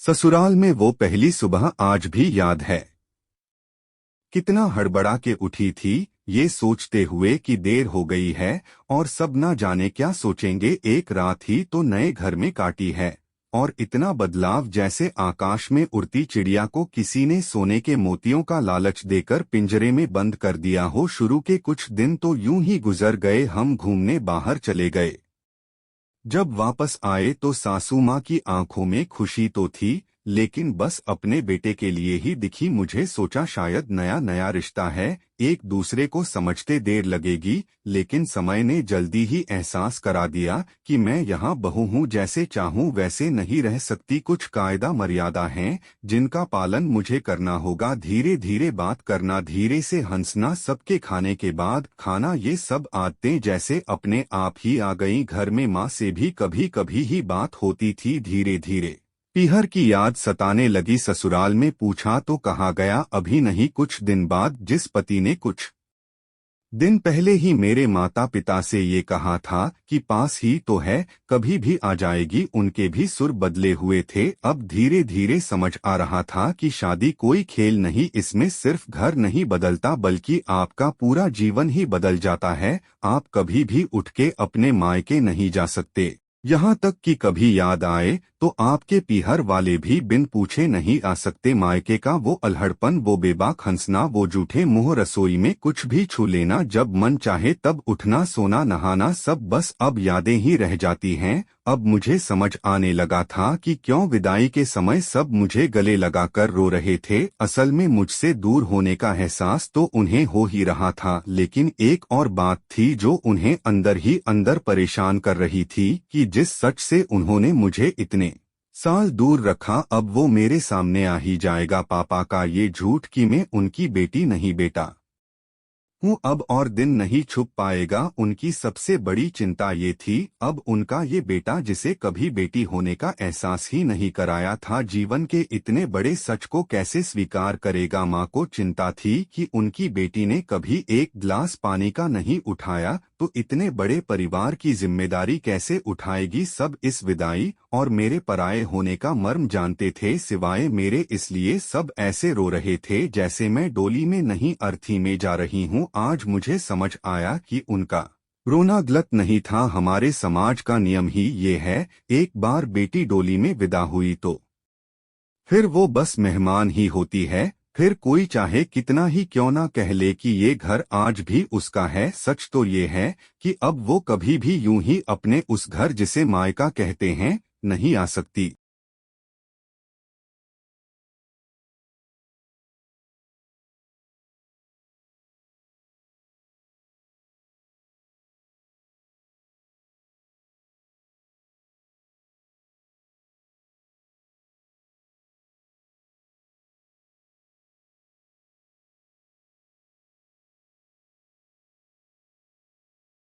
ससुराल में वो पहली सुबह आज भी याद है। कितना हड़बड़ा के उठी थी, ये सोचते हुए कि देर हो गई है और सब ना जाने क्या सोचेंगे। एक रात ही तो नए घर में काटी है और इतना बदलाव जैसे आकाश में उड़ती चिड़िया को किसी ने सोने के मोतियों का लालच देकर पिंजरे में बंद कर दिया हो। शुरू के कुछ दिन तो यूं ही गुजर गए। हम घूमने बाहर चले गए। जब वापस आए तो सासू माँ की आंखों में खुशी तो थी, लेकिन बस अपने बेटे के लिए ही दिखी। मुझे सोचा शायद नया नया रिश्ता है, एक दूसरे को समझते देर लगेगी, लेकिन समय ने जल्दी ही एहसास करा दिया कि मैं यहाँ बहू हूँ, जैसे चाहूँ वैसे नहीं रह सकती। कुछ कायदा मर्यादा हैं जिनका पालन मुझे करना होगा। धीरे धीरे बात करना, धीरे से हंसना, सबके खाने के बाद खाना, ये सब आदतें जैसे अपने आप ही आ गईं। घर में माँ से भी कभी कभी ही बात होती थी। धीरे धीरे पीहर की याद सताने लगी। ससुराल में पूछा तो कहा गया अभी नहीं। कुछ दिन बाद जिस पति ने कुछ दिन पहले ही मेरे माता पिता से ये कहा था कि पास ही तो है, कभी भी आ जाएगी, उनके भी सुर बदले हुए थे। अब धीरे धीरे समझ आ रहा था कि शादी कोई खेल नहीं, इसमें सिर्फ घर नहीं बदलता बल्कि आपका पूरा जीवन ही बदल जाता है। आप कभी भी उठ के अपने मायके नहीं जा सकते, यहाँ तक कि कभी याद आए तो आपके पीहर वाले भी बिन पूछे नहीं आ सकते। मायके का वो अल्हड़पन, वो बेबाक हंसना, वो जूठे मुंह, रसोई में कुछ भी छू लेना, जब मन चाहे तब उठना, सोना नहाना, सब बस अब यादें ही रह जाती हैं। अब मुझे समझ आने लगा था कि क्यों विदाई के समय सब मुझे गले लगाकर रो रहे थे। असल में मुझसे दूर होने का एहसास तो उन्हें हो ही रहा था, लेकिन एक और बात थी जो उन्हें अंदर ही अंदर परेशान कर रही थी कि जिस सच से उन्होंने मुझे इतने साल दूर रखा, अब वो मेरे सामने आ ही जाएगा। पापा का ये झूठ कि मैं उनकी बेटी नहीं बेटा हूँ अब और दिन नहीं छुप पाएगा। उनकी सबसे बड़ी चिंता ये थी, अब उनका ये बेटा जिसे कभी बेटी होने का एहसास ही नहीं कराया था, जीवन के इतने बड़े सच को कैसे स्वीकार करेगा। माँ को चिंता थी कि उनकी बेटी ने कभी एक गिलास पानी का नहीं उठाया तो इतने बड़े परिवार की जिम्मेदारी कैसे उठाएगी। सब इस विदाई और मेरे पराये होने का मर्म जानते थे, सिवाय मेरे, इसलिए सब ऐसे रो रहे थे जैसे मैं डोली में नहीं अर्थी में जा रही हूँ। आज मुझे समझ आया कि उनका रोना गलत नहीं था। हमारे समाज का नियम ही ये है, एक बार बेटी डोली में विदा हुई तो फिर वो बस मेहमान ही होती है। फिर कोई चाहे कितना ही क्यों ना कह ले कि ये घर आज भी उसका है, सच तो ये है कि अब वो कभी भी यूं ही अपने उस घर जिसे मायका कहते हैं नहीं आ सकती।